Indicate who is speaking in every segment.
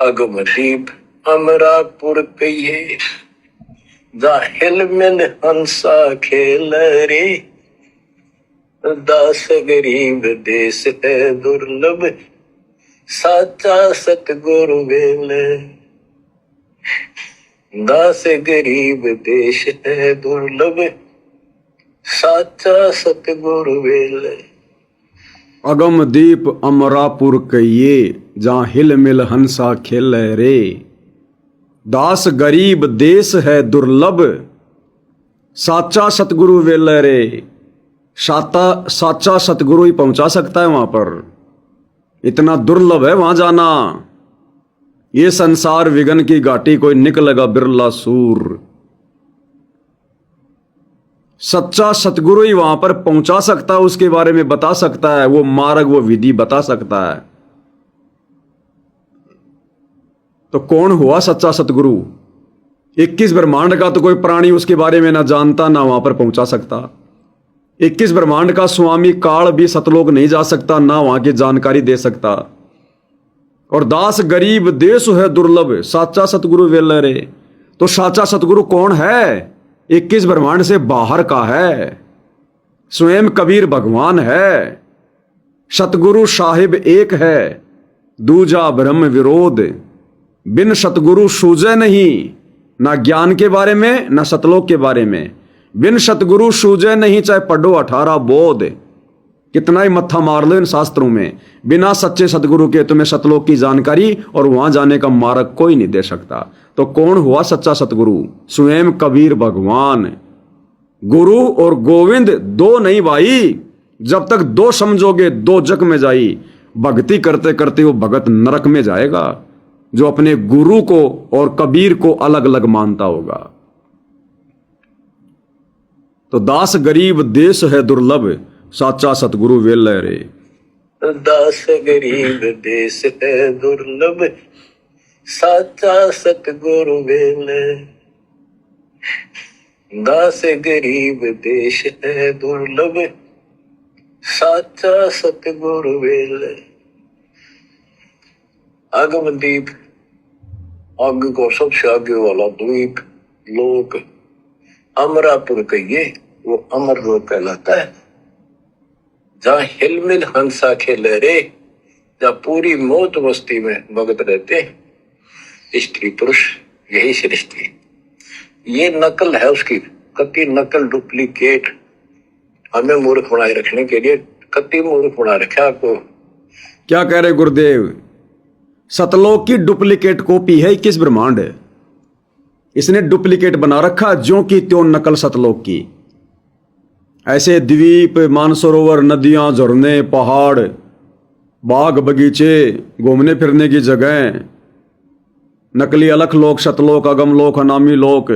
Speaker 1: अगमदीप अमरापुर कहिए जाहिल मिल हंसा खेल रे, दास गरीब देश है दुर्लभ, साचा सतगुरु वेल। दास गरीब देश है दुर्लभ, साचा सतगुरु वेल।
Speaker 2: अगम दीप अमरापुर कहिए जहाँ हिल मिल हंसा खेल रे, दास गरीब देश है दुर्लभ, साचा सतगुरु वेल रे। साचा सतगुरु ही पहुंचा सकता है वहां पर, इतना दुर्लभ है वहां जाना। ये संसार विघन की घाटी कोई निकलेगा बिरला सूर। सच्चा सतगुरु ही वहां पर पहुंचा सकता है, उसके बारे में बता सकता है, वो मार्ग वो विधि बता सकता है। तो कौन हुआ सच्चा सतगुरु? 21 ब्रह्मांड का तो कोई प्राणी उसके बारे में ना जानता ना वहां पर पहुंचा सकता। 21 ब्रह्मांड का स्वामी काल भी सतलोक नहीं जा सकता, ना वहां की जानकारी दे सकता। और दास गरीब देश है दुर्लभ, साचा सतगुरु वेल रे। तो साचा सतगुरु कौन है? 21 ब्रह्मांड से बाहर का है, स्वयं कबीर भगवान है। सतगुरु साहिब एक है, दूजा ब्रह्म विरोध। बिन सतगुरु सूझे नहीं, ना ज्ञान के बारे में ना सतलोक के बारे में। बिन सतगुरु सूझे नहीं, चाहे पढ़ो 18 बोध, कितना ही मत्था मार लो इन शास्त्रों में, बिना सच्चे सतगुरु के तुम्हें सतलोक की जानकारी और वहां जाने का मार्ग कोई नहीं दे सकता। तो कौन हुआ सच्चा सतगुरु? स्वयं कबीर भगवान। गुरु और गोविंद दो नहीं भाई, जब तक दो समझोगे दो जग में जाई। भक्ति करते करते वो भगत नरक में जाएगा, जो अपने गुरु को और कबीर को अलग अलग मानता होगा। तो दास गरीब देश है दुर्लभ, साचा सतगुरु वेल रे।
Speaker 1: दास गरीब देश है दुर्लभ, साचा सतगुरु वेल। दास गरीब देश है दुर्लभ, साचा सतगुरु वेल। अगमदीप, आगे को सबसे आगे वाला द्वीप लोक अमरापुर कहिए, वो अमर लोक कहलाता है। जहाँ हिलमिल हंसा खेले रे, जहाँ पूरी मौत मस्ती में भगत रहते स्त्री पुरुष, यही सृष्टि। ये नकल है उसकी, कति नकल डुप्लीकेट हमें मूर्ख बनाए रखने के लिए कति मूर्ख बना रखा आपको।
Speaker 2: क्या कह रहे गुरुदेव? सतलोक की डुप्लीकेट कॉपी है 21 ब्रह्मांड। इसने डुप्लीकेट बना रखा, ज्यों की त्यों नकल सतलोक की। ऐसे द्वीप, मानसरोवर, नदियां, झरने, पहाड़, बाग बगीचे, घूमने फिरने की जगह, नकली अलख लोक, सतलोक, अगम लोक, अनामी लोक।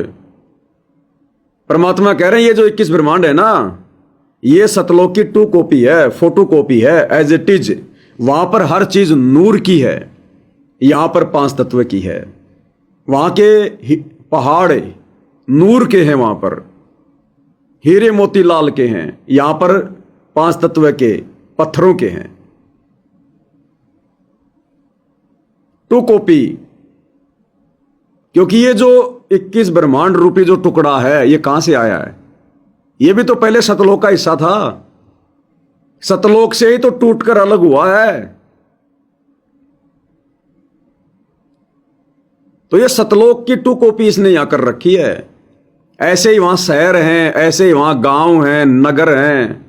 Speaker 2: परमात्मा कह रहे हैं ये जो 21 ब्रह्मांड है ना, ये सतलोक की टू कॉपी है, फोटो कॉपी है, एज इट इज। वहां पर हर चीज नूर की है, यहां पर 5 तत्व की है। वहां के पहाड़ नूर के हैं, वहां पर हीरे मोती लाल के हैं, यहां पर 5 तत्व के पत्थरों के हैं। टू कॉपी, क्योंकि ये जो 21 ब्रह्मांड रूपी जो टुकड़ा है, ये कहां से आया है? ये भी तो पहले सतलोक का हिस्सा था। सतलोक से ही तो टूटकर अलग हुआ है। तो ये सतलोक की टू कॉपी इसने यहां कर रखी है। ऐसे ही वहां शहर हैं, ऐसे ही वहां गांव हैं, नगर हैं।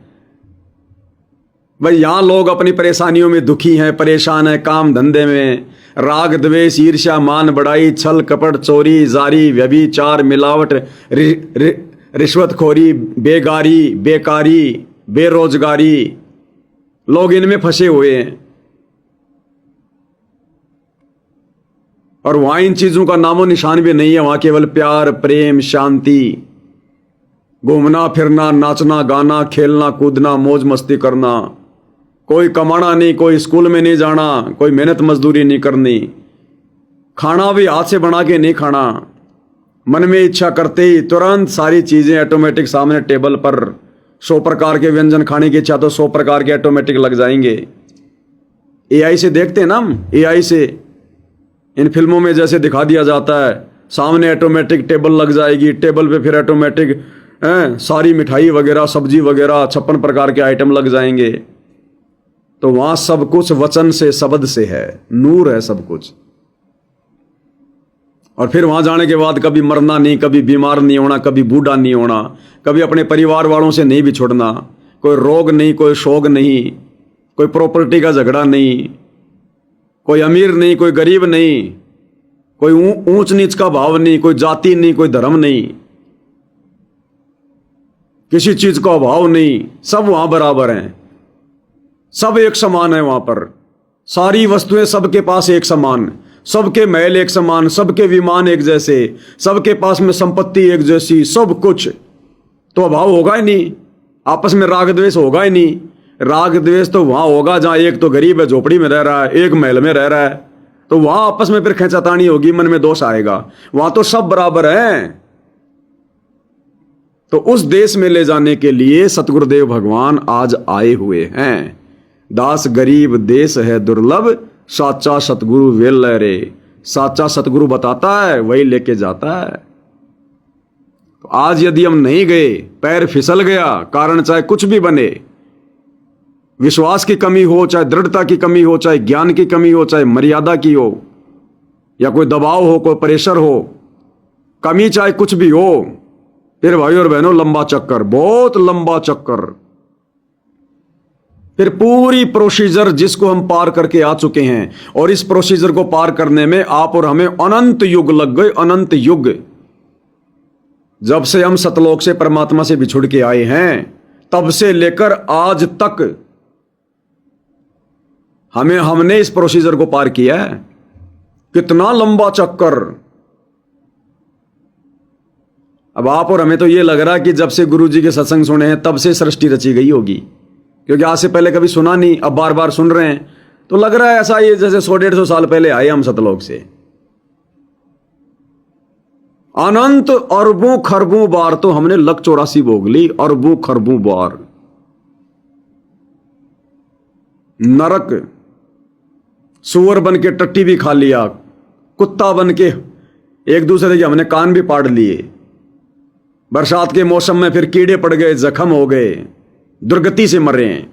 Speaker 2: भाई यहां लोग अपनी परेशानियों में दुखी हैं, परेशान हैं, काम धंधे में राग द्वेष, ईर्ष्या, मान बढ़ाई, छल कपट, चोरी, जारी, व्यभिचार, मिलावट, रिश्वतखोरी, बेगारी, बेकारी, बेरोजगारी, लोग इनमें फंसे हुए हैं। और वहां इन चीजों का नामो निशान भी नहीं है। वहां केवल प्यार, प्रेम, शांति, घूमना फिरना, नाचना गाना, खेलना कूदना, मौज मस्ती करना। कोई कमाना नहीं, कोई स्कूल में नहीं जाना, कोई मेहनत मजदूरी नहीं करनी, खाना भी हाथ से बना के नहीं खाना। मन में इच्छा करते ही तुरंत सारी चीजें ऑटोमेटिक सामने टेबल पर। 100 प्रकार के व्यंजन खाने की इच्छा तो 100 प्रकार के ऑटोमेटिक लग जाएंगे। एआई से देखते हैं ना हम, एआई से इन फिल्मों में जैसे दिखा दिया जाता है, सामने ऑटोमेटिक टेबल लग जाएगी, टेबल पे फिर ऑटोमेटिक सारी मिठाई वगैरह, सब्जी वगैरह, 56 प्रकार के आइटम लग जाएंगे। तो वहां सब कुछ वचन से, शब्द से है, नूर है सब कुछ। और फिर वहां जाने के बाद कभी मरना नहीं, कभी बीमार नहीं होना, कभी बूढ़ा नहीं होना, कभी अपने परिवार वालों से नहीं बिछुड़ना, कोई रोग नहीं, कोई शोक नहीं, कोई प्रॉपर्टी का झगड़ा नहीं, कोई अमीर नहीं, कोई गरीब नहीं, कोई ऊंच नीच का भाव नहीं, कोई जाति नहीं, कोई धर्म नहीं, किसी चीज का अभाव नहीं, सब वहां बराबर हैं, सब एक समान है वहां पर। सारी वस्तुएं सबके पास एक समान, सबके महल एक समान, सबके विमान एक जैसे, सबके पास में संपत्ति एक जैसी, सब कुछ। तो अभाव होगा ही नहीं, आपस में राग द्वेष होगा ही नहीं। राग द्वेष तो वहां होगा जहां एक तो गरीब है, झोपड़ी में रह रहा है, एक महल में रह रहा है, तो वहां आपस में फिर खींचातानी होगी, मन में दोष आएगा। वहां तो सब बराबर हैं। तो उस देश में ले जाने के लिए सतगुरुदेव भगवान आज आए हुए हैं। दास गरीब देश है दुर्लभ, साचा सतगुरु वेल रे। साचा सतगुरु बताता है, वही लेके जाता है। तो आज यदि हम नहीं गए, पैर फिसल गया, कारण चाहे कुछ भी बने, विश्वास की कमी हो, चाहे दृढ़ता की कमी हो, चाहे ज्ञान की कमी हो, चाहे मर्यादा की हो, या कोई दबाव हो, कोई प्रेशर हो, कमी चाहे कुछ भी हो, फिर भाई और बहनों लंबा चक्कर, बहुत लंबा चक्कर। फिर पूरी प्रोसीजर जिसको हम पार करके आ चुके हैं, और इस प्रोसीजर को पार करने में आप और हमें अनंत युग लग गए, अनंत युग। जब से हम सतलोक से, परमात्मा से बिछुड़ के आए हैं, तब से लेकर आज तक हमने इस प्रोसीजर को पार किया है। कितना लंबा चक्कर। अब आप और हमें तो ये लग रहा है कि जब से गुरु जी के सत्संग सुने हैं तब से सृष्टि रची गई होगी, क्योंकि आज से पहले कभी सुना नहीं, अब बार बार सुन रहे हैं, तो लग रहा है ऐसा ये जैसे 100-150 साल पहले आए हम सतलोक से। अनंत अरबों खरबों बार तो हमने लक 84 भोग ली, अरबों खरबों बार। नरक, सुअर बन के टट्टी भी खा लिया, कुत्ता बन के एक दूसरे के हमने कान भी पाड़ लिए, बरसात के मौसम में फिर कीड़े पड़ गए, जख्म हो गए, दुर्गति से मरे हैं,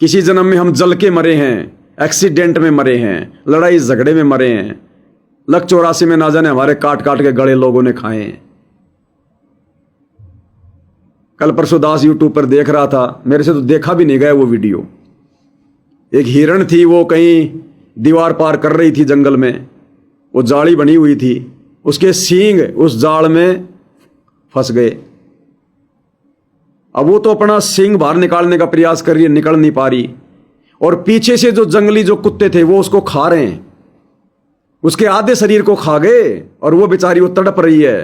Speaker 2: किसी जन्म में हम जल के मरे हैं, एक्सीडेंट में मरे हैं, लड़ाई झगड़े में मरे हैं, लक 84 में ना जाने हमारे काट काट के गले लोगों ने खाए हैं। कल परसों दास यूट्यूब पर देख रहा था, मेरे से तो देखा भी नहीं गया वो वीडियो। एक हिरण थी, वो कहीं दीवार पार कर रही थी जंगल में, वो जाली बनी हुई थी, उसके सींग उस जाल में फंस गए। अब वो तो अपना सींग बाहर निकालने का प्रयास कर रही है, निकल नहीं पा रही, और पीछे से जो जंगली जो कुत्ते थे वो उसको खा रहे हैं, उसके आधे शरीर को खा गए, और वो बेचारी वो तड़प रही है।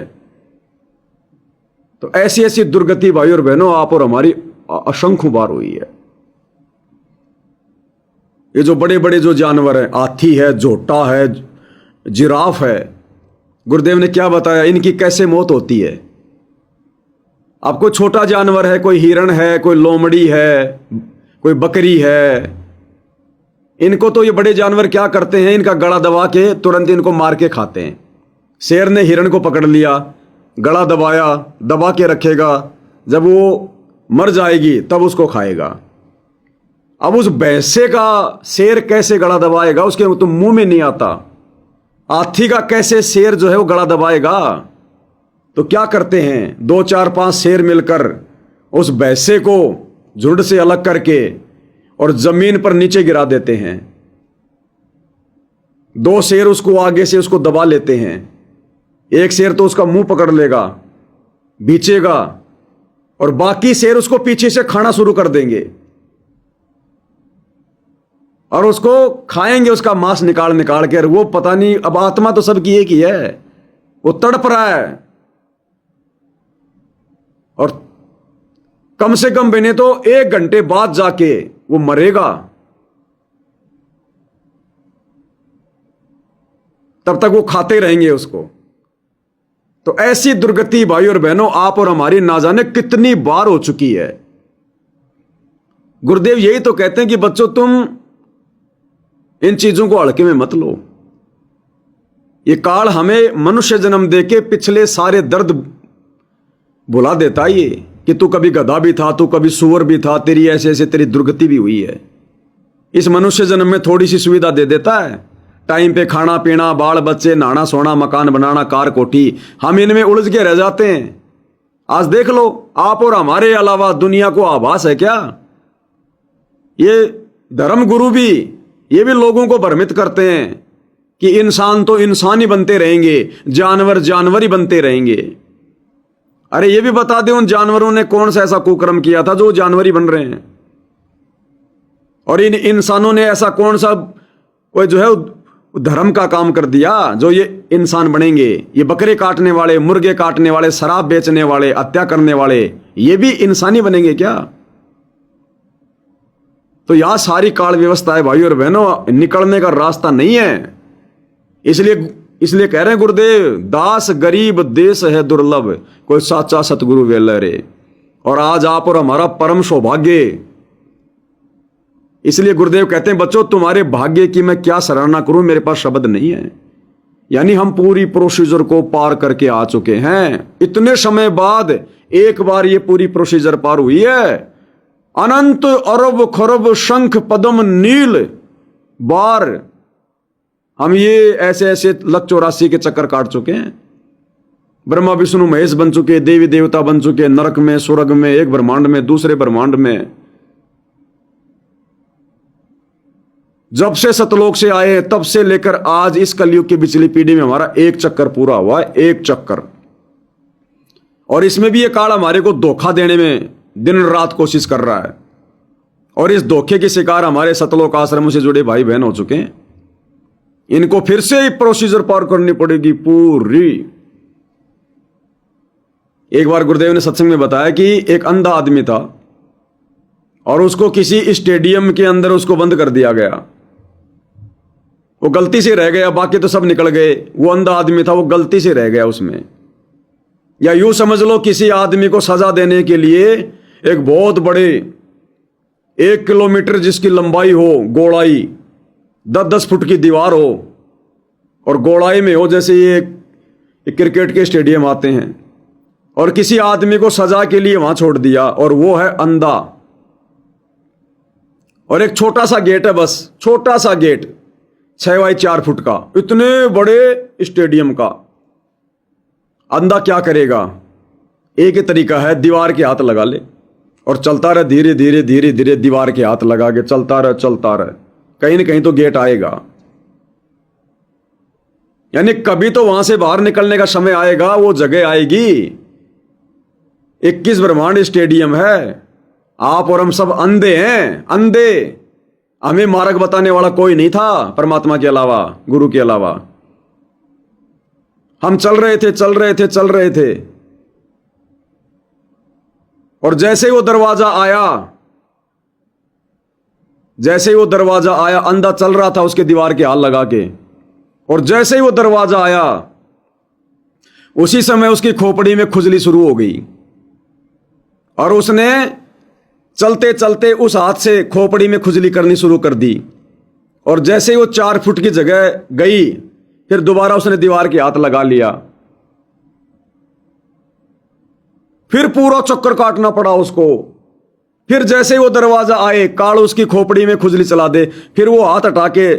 Speaker 2: तो ऐसी ऐसी दुर्गति भाई और बहनों आप और हमारी असंख्य बार हुई है। ये जो बड़े बड़े जो जानवर हैं, हाथी है, जोटा है, जिराफ है, गुरुदेव ने क्या बताया इनकी कैसे मौत होती है। अब कोई छोटा जानवर है, कोई हिरण है, कोई लोमड़ी है, कोई बकरी है, इनको तो ये बड़े जानवर क्या करते हैं, इनका गला दबा के तुरंत इनको मार के खाते हैं। शेर ने हिरण को पकड़ लिया, गला दबाया, दबा के रखेगा, जब वो मर जाएगी तब उसको खाएगा। अब उस भैंसे का शेर कैसे गला दबाएगा, उसके तो मुंह में नहीं आता। हाथी का कैसे शेर जो है वो गला दबाएगा। तो क्या करते हैं, 2 4 5 शेर मिलकर उस भैंसे को झुंड से अलग करके और जमीन पर नीचे गिरा देते हैं। 2 शेर उसको आगे से उसको दबा लेते हैं, एक शेर तो उसका मुंह पकड़ लेगा, बीचेगा, और बाकी शेर उसको पीछे से खाना शुरू कर देंगे और उसको खाएंगे, उसका मांस निकाल निकाल के। वो पता नहीं, अब आत्मा तो सबकी एक ही है, वो तड़प रहा है, और कम से कम बने तो 1 घंटे बाद जाके वो मरेगा, तब तक वो खाते रहेंगे उसको। तो ऐसी दुर्गति भाई और बहनों आप और हमारी ना जाने कितनी बार हो चुकी है। गुरुदेव यही तो कहते हैं कि बच्चों तुम इन चीजों को हल्के में मत लो, ये काल हमें मनुष्य जन्म देके पिछले सारे दर्द भुला देता है ये, कि तू कभी गधा भी था, तू कभी सुअर भी था, तेरी ऐसे ऐसे तेरी दुर्गति भी हुई है। इस मनुष्य जन्म में थोड़ी सी सुविधा दे देता है, टाइम पे खाना पीना, बाल बच्चे, नहाना सोना, मकान बनाना, कार कोठी, हम इनमें उलझ के रह जाते हैं। आज देख लो, आप और हमारे अलावा दुनिया को आभास है क्या? ये धर्म गुरु भी, ये भी लोगों को भ्रमित करते हैं कि इंसान तो इंसान ही बनते रहेंगे, जानवर जानवर ही बनते रहेंगे। अरे ये भी बता दे उन जानवरों ने कौन सा ऐसा कुकर्म किया था जो जानवर ही बन रहे हैं, और इन इंसानों ने ऐसा कौन सा कोई जो है धर्म का काम कर दिया जो ये इंसान बनेंगे। ये बकरे काटने वाले, मुर्गे काटने वाले, शराब बेचने वाले, हत्या करने वाले, ये भी इंसानी बनेंगे क्या? तो यह सारी काल व्यवस्था है भाई और बहनों, निकलने का रास्ता नहीं है। इसलिए कह रहे हैं गुरुदेव, दास गरीब देश है दुर्लभ, कोई साचा सतगुरु वेला रे। और आज आप और हमारा परम सौभाग्य। इसलिए गुरुदेव कहते हैं बच्चों, तुम्हारे भाग्य की मैं क्या सराहना करूं, मेरे पास शब्द नहीं है। यानी हम पूरी प्रोसीजर को पार करके आ चुके हैं। इतने समय बाद एक बार ये पूरी प्रोसीजर पार हुई है। अनंत अरब खरब शंख पद्म नील बार हम ये ऐसे ऐसे लक 84 के चक्कर काट चुके हैं। ब्रह्मा विष्णु महेश बन चुके, देवी देवता बन चुके, नरक में, स्वर्ग में, एक ब्रह्मांड में, दूसरे ब्रह्मांड में। जब से सतलोक से आए तब से लेकर आज इस कलयुग की पिछली पीढ़ी में हमारा एक चक्कर पूरा हुआ है, एक चक्कर। और इसमें भी ये काल हमारे को धोखा देने में दिन रात कोशिश कर रहा है। और इस धोखे के शिकार हमारे सतलोक आश्रमों से जुड़े भाई बहन हो चुके हैं। इनको फिर से ही प्रोसीजर पार करनी पड़ेगी पूरी। एक बार गुरुदेव ने सत्संग में बताया कि एक अंधा आदमी था और उसको किसी स्टेडियम के अंदर उसको बंद कर दिया गया। वो गलती से रह गया, बाकी तो सब निकल गए। वो अंधा आदमी था, वो गलती से रह गया उसमें। या यूं समझ लो, किसी आदमी को सजा देने के लिए एक बहुत बड़े 1 किलोमीटर जिसकी लंबाई हो, गोलाई 10-10 फुट की दीवार हो और गोलाई में हो, जैसे ये क्रिकेट के स्टेडियम आते हैं, और किसी आदमी को सजा के लिए वहां छोड़ दिया और वो है अंधा। और एक छोटा सा गेट है, बस छोटा सा गेट 6 बाई 4 फुट का, इतने बड़े स्टेडियम का। अंधा क्या करेगा? एक ही तरीका है, दीवार के हाथ लगा ले और चलता रहे, धीरे धीरे धीरे धीरे दीवार के हाथ लगा के चलता रहे, चलता रहे, कहीं ना कहीं तो गेट आएगा। यानी कभी तो वहां से बाहर निकलने का समय आएगा, वो जगह आएगी। 21 ब्रह्मांड स्टेडियम है, आप और हम सब अंधे हैं, अंधे। हमें मार्ग बताने वाला कोई नहीं था परमात्मा के अलावा, गुरु के अलावा। हम चल रहे थे, चल रहे थे, चल रहे थे, और जैसे ही वो दरवाजा आया, जैसे ही वो दरवाजा आया, अंधा चल रहा था उसके दीवार के हाथ लगा के, और जैसे ही वो दरवाजा आया उसी समय उसकी खोपड़ी में खुजली शुरू हो गई और उसने चलते चलते उस हाथ से खोपड़ी में खुजली करनी शुरू कर दी। और जैसे ही वो 4 फुट की जगह गई, फिर दोबारा उसने दीवार के हाथ लगा लिया। फिर पूरा चक्कर काटना पड़ा उसको। फिर जैसे ही वो दरवाजा आए, काल उसकी खोपड़ी में खुजली चला दे, फिर वो हाथ हटा के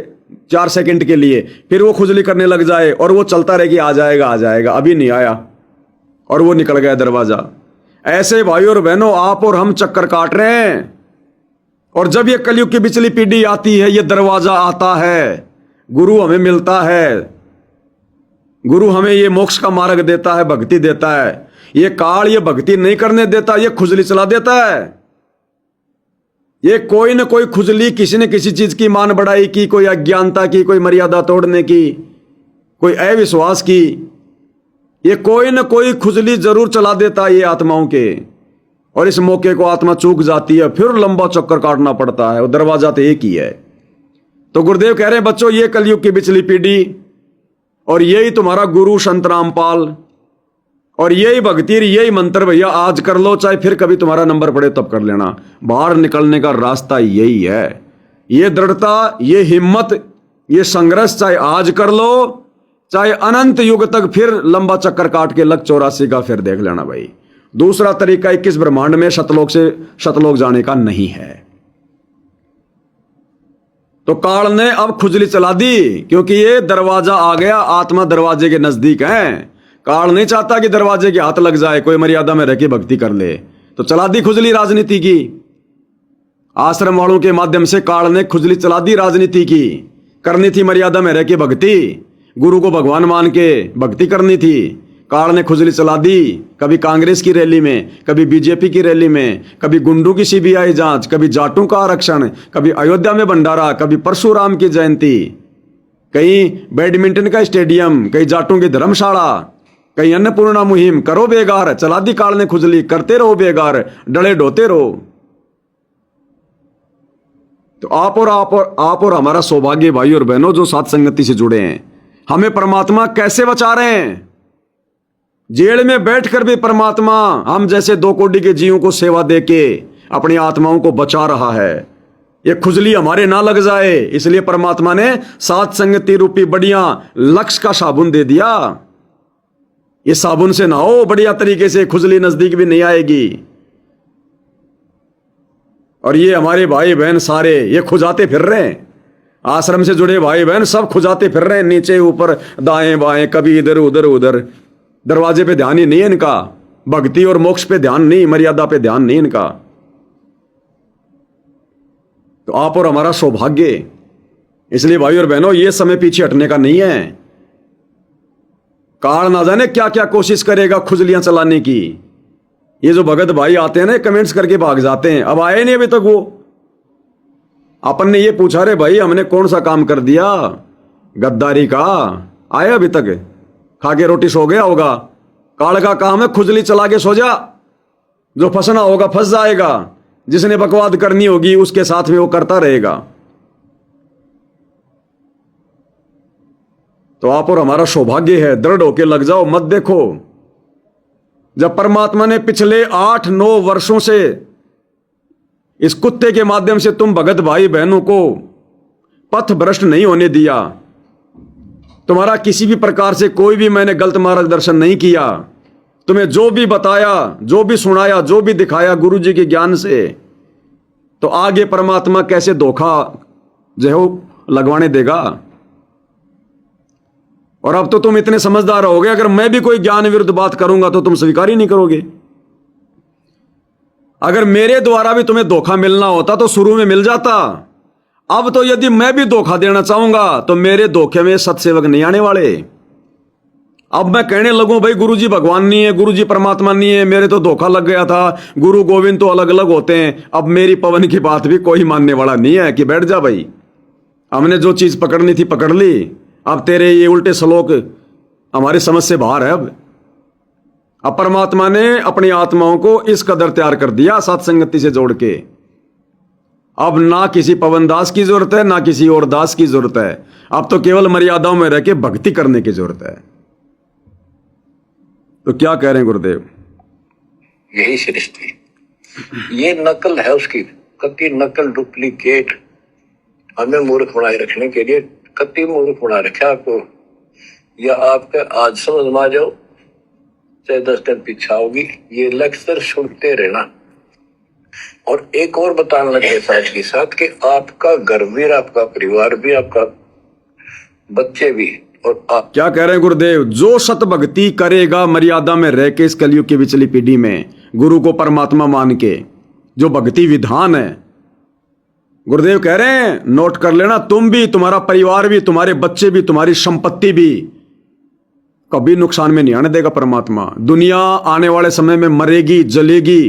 Speaker 2: 4 सेकंड के लिए फिर वो खुजली करने लग जाए और वो चलता रहे कि आ जाएगा, आ जाएगा, अभी नहीं आया, और वो निकल गया दरवाजा। ऐसे भाई और बहनों, आप और हम चक्कर काट रहे हैं। और जब ये कलयुग की पिछली पीढ़ी आती है, ये दरवाजा आता है, गुरु हमें मिलता है, गुरु हमें ये मोक्ष का मार्ग देता है, भक्ति देता है। ये काल ये भक्ति नहीं करने देता, ये खुजली चला देता है। ये कोई न कोई खुजली किसी न किसी चीज की मान बढ़ाई की, कोई अज्ञानता की, कोई मर्यादा तोड़ने की, कोई अविश्वास की, ये कोई न कोई खुजली जरूर चला देता है ये आत्माओं के। और इस मौके को आत्मा चूक जाती है, फिर लंबा चक्कर काटना पड़ता है, और दरवाजा तो एक ही है। तो गुरुदेव कह रहे हैं बच्चों, ये कलयुग की पिछली पीढ़ी और यही तुम्हारा गुरु संत रामपाल, और यही भक्ति, यही मंत्र भैया आज कर लो, चाहे फिर कभी तुम्हारा नंबर पड़े तब कर लेना। बाहर निकलने का रास्ता यही है। ये दृढ़ता, ये हिम्मत, ये संघर्ष चाहे आज कर लो, चाहे अनंत युग तक फिर लंबा चक्कर काट के लग 84 का फिर देख लेना भाई। दूसरा तरीका 21 ब्रह्मांड में शतलोक से शतलोक जाने का नहीं है। तो काल ने अब खुजली चला दी, क्योंकि ये दरवाजा आ गया, आत्मा दरवाजे के नजदीक है। काल नहीं चाहता कि दरवाजे के हाथ लग जाए, कोई मर्यादा में रह के भक्ति कर ले, तो चला दी खुजली राजनीति की। आश्रम वालों के माध्यम से काल ने खुजली चला दी राजनीति की। करनी थी मर्यादा में रह के भक्ति, गुरु को भगवान मान के भक्ति करनी थी। काल ने खुजली चला दी, कभी कांग्रेस की रैली में, कभी बीजेपी की रैली में, कभी गुंडों की सीबीआई जांच, कभी जाटों का आरक्षण, कभी अयोध्या में भंडारा, कभी परशुराम की जयंती, कहीं बैडमिंटन का स्टेडियम, कहीं जाटों की धर्मशाला, कहीं अन्नपूर्णा मुहिम। करो बेगार, चला दी काल ने खुजली, करते रहो बेगार, डले ढोते रहो। तो आप और हमारा सौभाग्य भाई और बहनों जो साथ संगति से जुड़े हैं। हमें परमात्मा कैसे बचा रहे हैं? जेल में बैठकर भी परमात्मा हम जैसे 2 कोटि के जीवों को सेवा देके अपनी आत्माओं को बचा रहा है। ये खुजली हमारे ना लग जाए, इसलिए परमात्मा ने साथ संगति रूपी बढ़िया लक्ष्य का साबुन दे दिया। ये साबुन से नहाओ बढ़िया तरीके से, खुजली नजदीक भी नहीं आएगी। और ये हमारे भाई बहन सारे ये खुजाते फिर रहे हैं, आश्रम से जुड़े भाई बहन सब खुजाते फिर रहे हैं, नीचे ऊपर दाएं बाएं, कभी इधर उधर उधर। दरवाजे पे ध्यान ही नहीं है इनका, भक्ति और मोक्ष पे ध्यान नहीं, मर्यादा पे ध्यान नहीं इनका। तो आप और हमारा सौभाग्य। इसलिए भाई और बहनों ये समय पीछे हटने का नहीं है। काल ना जाने क्या क्या कोशिश करेगा खुजलियां चलाने की। ये जो भगत भाई आते हैं ना, कमेंट्स करके भाग जाते हैं, अब आए नहीं अभी तक वो। अपन ने ये पूछा, रे भाई हमने कौन सा काम कर दिया गद्दारी का, आया अभी तक? खा के रोटी सो गया होगा। काल का काम है खुजली चला के सो जा, जो फंसना होगा फंस जाएगा, जिसने बकवाद करनी होगी उसके साथ में वो करता रहेगा। तो आप और हमारा सौभाग्य है, दृढ़ होके लग जाओ, मत देखो। जब परमात्मा ने पिछले 8-9 वर्षों से इस कुत्ते के माध्यम से तुम भगत भाई बहनों को पथ भ्रष्ट नहीं होने दिया, तुम्हारा किसी भी प्रकार से कोई भी मैंने गलत मार्गदर्शन नहीं किया, तुम्हें जो भी बताया, जो भी सुनाया, जो भी दिखाया गुरु जी के ज्ञान से, तो आगे परमात्मा कैसे धोखा जो है लगवाने देगा। और अब तो तुम इतने समझदार हो गए, अगर मैं भी कोई ज्ञान विरुद्ध बात करूंगा तो तुम स्वीकार ही नहीं करोगे। अगर मेरे द्वारा भी तुम्हें धोखा मिलना होता तो शुरू में मिल जाता। अब तो यदि मैं भी धोखा देना चाहूंगा तो मेरे धोखे में सत्सेवक नहीं आने वाले। अब मैं कहने लगूं भाई गुरुजी भगवान नहीं है, गुरुजी परमात्मा नहीं है, मेरे तो धोखा लग गया था, गुरु गोविंद तो अलग अलग होते हैं, अब मेरी पवन की बात भी कोई मानने वाला नहीं है कि बैठ जा भाई, हमने जो चीज पकड़नी थी पकड़ ली, अब तेरे ये उल्टे श्लोक हमारी समझ से बाहर है। अब परमात्मा ने अपनी आत्माओं को इस कदर तैयार कर दिया सत्संगति से जोड़ के, अब ना किसी पवन दास की जरूरत है, ना किसी और दास की जरूरत है, अब तो केवल मर्यादाओं में रह के भक्ति करने की जरूरत है। तो क्या कह रहे हैं गुरुदेव?
Speaker 1: यही सृष्टि, ये नकल है उसकी, कति नकल डुप्लीकेट हमें मूर्ख बनाए रखने के लिए, कति मूर्ख बना रखा आपको। या आपका आज समझ में आ जाओ, चाहे 10 दिन पीछा होगी, ये लेक्चर सुनते रहना। और एक और बताने लगे साथ के साथ कि आपका घर भी, आपका परिवार भी, आपका बच्चे भी, और आप
Speaker 2: क्या कह रहे हैं गुरुदेव? जो सत भक्ति करेगा मर्यादा में रह के इस कलयुग की पिछली पीढ़ी में, गुरु को परमात्मा मान के, जो भक्ति विधान है, गुरुदेव कह रहे हैं नोट कर लेना, तुम भी, तुम्हारा परिवार भी, तुम्हारे बच्चे भी, तुम्हारी संपत्ति भी कभी नुकसान में नहीं आने देगा परमात्मा। दुनिया आने वाले समय में मरेगी, जलेगी,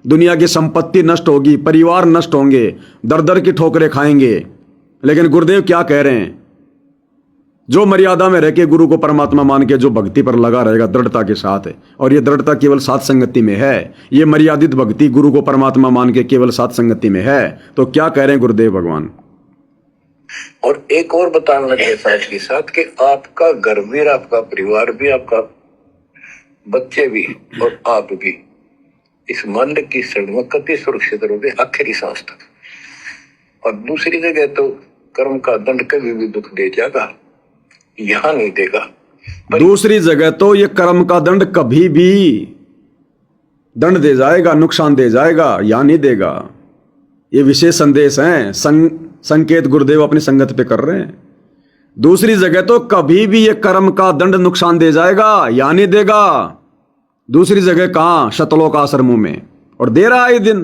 Speaker 2: दुनिया की संपत्ति नष्ट होगी, परिवार नष्ट होंगे, दर दर की ठोकरें खाएंगे। लेकिन गुरुदेव क्या कह रहे हैं? जो मर्यादा में रह के गुरु को परमात्मा मान के जो भक्ति पर लगा रहेगा दृढ़ता के साथ, और ये दृढ़ता केवल साथ संगति में है, ये मर्यादित भक्ति गुरु को परमात्मा मान के केवल साथ संगति में है। तो क्या कह रहे हैं गुरुदेव भगवान?
Speaker 1: और एक और बताने लगे साथ के साथ कि आपका घर भी, आपका परिवार भी, आपका बच्चे भी, और आप भी इस मन की शरण में कति सुरक्षित रहोगे आखिरी सांस तक। और दूसरी जगह तो कर्म का दंड कभी भी दुख दे जाएगा, यहां नहीं देगा।
Speaker 2: दूसरी जगह तो ये कर्म का दंड कभी भी दंड दे जाएगा, नुकसान दे जाएगा या नहीं देगा। ये विशेष संदेश हैं, संकेत गुरुदेव अपनी संगत पे कर रहे हैं। दूसरी जगह तो कभी भी ये कर्म का दंड नुकसान दे जाएगा या नहीं देगा। दूसरी जगह कहां? शतलोक आश्रमों में, और दे रहा है। ये दिन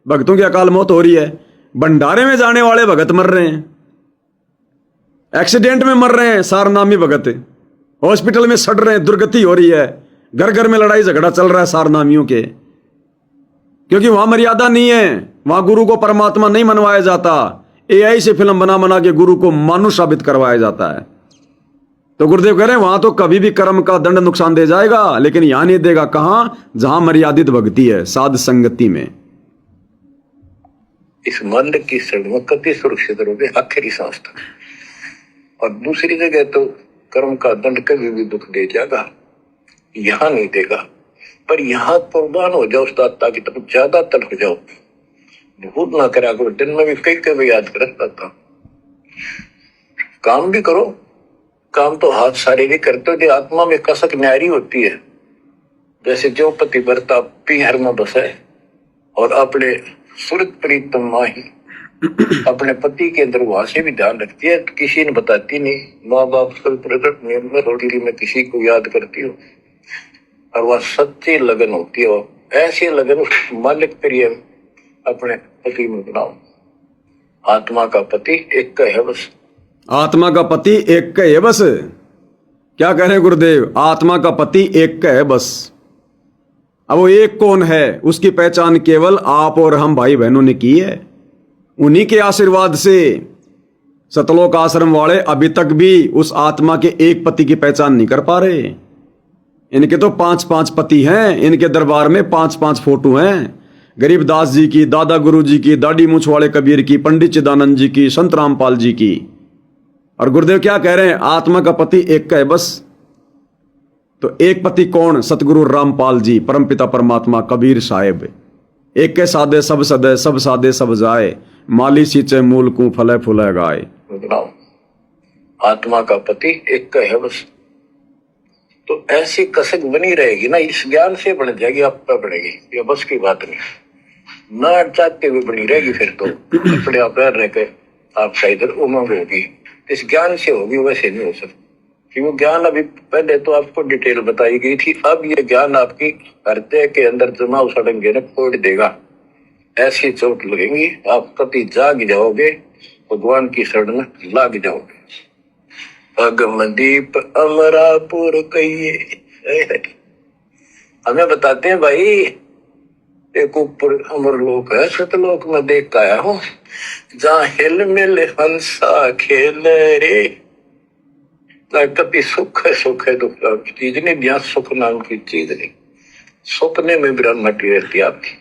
Speaker 2: भक्तों की अकाल मौत हो रही है, भंडारे में जाने वाले भगत मर रहे हैं, एक्सीडेंट में मर रहे हैं सारनामी भगत, हॉस्पिटल में सड़ रहे हैं, दुर्गति हो रही है, घर घर में लड़ाई झगड़ा चल रहा है सारनामियों के, क्योंकि वहां मर्यादा नहीं है, वहां गुरु को परमात्मा नहीं मनवाया जाता। एआई से फिल्म बना बना के गुरु को मानुष साबित करवाया जाता है। तो गुरुदेव कह रहे हैं वहां तो कभी भी कर्म का दंड नुकसान दे जाएगा, लेकिन यहां नहीं देगा। कहां? जहां मर्यादित भक्ति है, साध संगति में।
Speaker 1: इस मन की सड़क कति सुरक्षित रहोगे आखिरी सांस तक। और दूसरी जगह तो कर्म का दंड कभी भी दुख दे जाएगा, यहां नहीं देगा। पर यहां कुर्बान हो जाओ उस दाता की तरफ, ज्यादा तर हो जाओ, भूत ना करा करो। दिन में भी कई कई याद करता था। काम भी करो, काम तो हाथ शारीरिक करते हो, जो आत्मा में कसक न्यारी होती है। जैसे जो पति बरता पीहर में बसे और अपने सुरत प्रीतम माही अपने पति के अंदर वहां से भी ध्यान रखती है, तो किसी ने बताती नहीं। माँ बाप सब प्रकट नियम में रोटी में किसी को याद करती हो, और वह सच्ची लगन होती है। ऐसी लगन मालिक प्रिय अपने पति में बनाओ। आत्मा का पति एक का है बस।
Speaker 2: आत्मा का पति एक का है बस। क्या कह रहे हैं गुरुदेव? आत्मा का पति एक का है बस। अब वो एक कौन है? उसकी पहचान केवल आप और हम भाई बहनों ने की है। उन्हीं के आशीर्वाद से सतलोक आश्रम वाले अभी तक भी उस आत्मा के एक पति की पहचान नहीं कर पा रहे। इनके तो 5-5 पति हैं, इनके दरबार में 5-5 फोटो हैं। गरीबदास जी की, दादा गुरु जी की, दाढ़ी मूछ वाले कबीर की, पंडित चिदानंद जी की, संत रामपाल जी की। और गुरुदेव क्या कह रहे हैं? आत्मा का पति एक का है बस। तो एक पति कौन? सतगुरु रामपाल जी, परमपिता परमात्मा कबीर साहेब। एक के सादे सब सदे, सब सादे सब जाए, माली सींचे मूल को फले फूले गाए।
Speaker 1: आत्मा का पति एक का है बस। तो ऐसी कसक बनी रहेगी ना, इस ज्ञान से बन जाएगी, आप पे बढ़ेगी, ये बस की बात नहीं। ना चाहते हुए बनी रहेगी, फिर तो अपने आप रह के आपका इधर उमंग होगी। इस ज्ञान से होगी, वैसे नहीं हो सकती। कि वो ज्ञान अभी पहले तो आपको डिटेल बताई गई थी, अब ये ज्ञान आपकी हृदय के अंदर जमा सड़ेंगे न फोड़ देगा। ऐसी चोट लगेंगी, आप कभी जाग जाओगे, भगवान की शरण लाग जाओगे। अगमदीप अमरापुर कहिए, हमें बताते हैं भाई, एक ऊपर अमरलोक है, सतलोक में देख के आया हूं, जहां हिल मिल हंसा खेल रे। कभी सुख है दुख की चीज नहीं, जहां सुख नाम की चीज नहीं। सपने में ब्रह्मटी रहती है आपकी।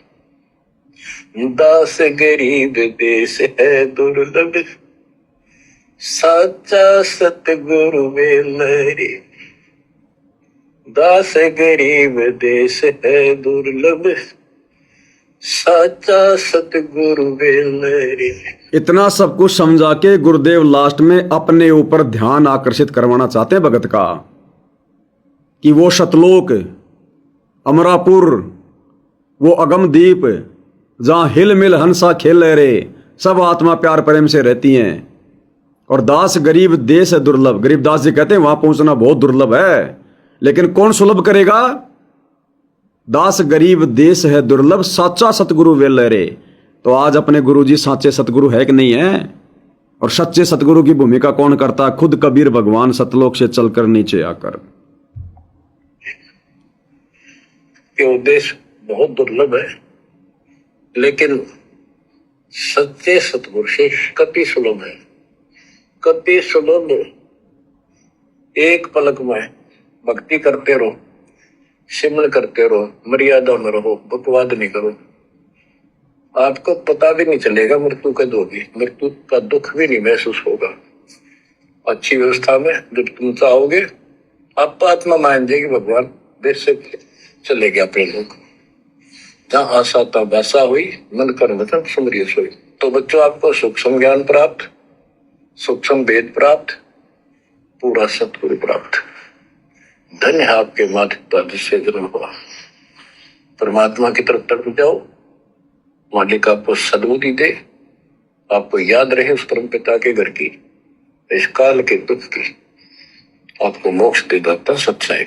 Speaker 1: दास गरीब देश है दुर्लभ, साचा सतगुरु वेलरे। दास गरीब देश है दुर्लभ, साचा सतगुरु वेलरे।
Speaker 2: इतना सब कुछ समझा के गुरुदेव लास्ट में अपने ऊपर ध्यान आकर्षित करवाना चाहते हैं भगत का, कि वो शतलोक, अमरापुर, वो अगमदीप, जहां हिल मिल हंसा खेल रे, सब आत्मा प्यार प्रेम से रहती हैं। और दास गरीब देश है दुर्लभ। गरीबदास जी कहते हैं वहां पहुंचना बहुत दुर्लभ है, लेकिन कौन सुलभ करेगा? दास गरीब देश है दुर्लभ, साचा सतगुरु वेल रे। तो आज अपने गुरुजी साचे सतगुरु है कि नहीं है? और सच्चे सतगुरु की भूमिका कौन करता? खुद कबीर भगवान सतलोक से चलकर नीचे आकर।
Speaker 1: ये उद्देश्य बहुत दुर्लभ है, लेकिन सच्चे सतगुरु से कति सुलभ है, कति सुलभ। एक पलक में भक्ति करते रहो, सिमरन करते रहो, मर्यादा में रहो, बकवाद नहीं करो, आपको पता भी नहीं चलेगा मृत्यु कब होगी, मृत्यु का दुख भी नहीं महसूस होगा। अच्छी व्यवस्था में जब तुम चाहोगे, आप आत्मा मान जाएगी, भगवान देश से चले गया अपने लोग। जहां आशा तब वैसा हुई, मन कर वचन सुमरिय सोई। तो बच्चों, आपको सूक्ष्म ज्ञान प्राप्त, सूक्ष्म वेद प्राप्त, पूरा सतगुरु प्राप्त। धन्य है आपके माता पिता जिससे जन्म हुआ। परमात्मा की तरफ तक जाओ, मालिक आपको सद्बुद्धि दे, आपको याद रहे उस परम पिता के घर की, इस काल के दुख की, आपको मोक्ष दे दाता सच्चाई।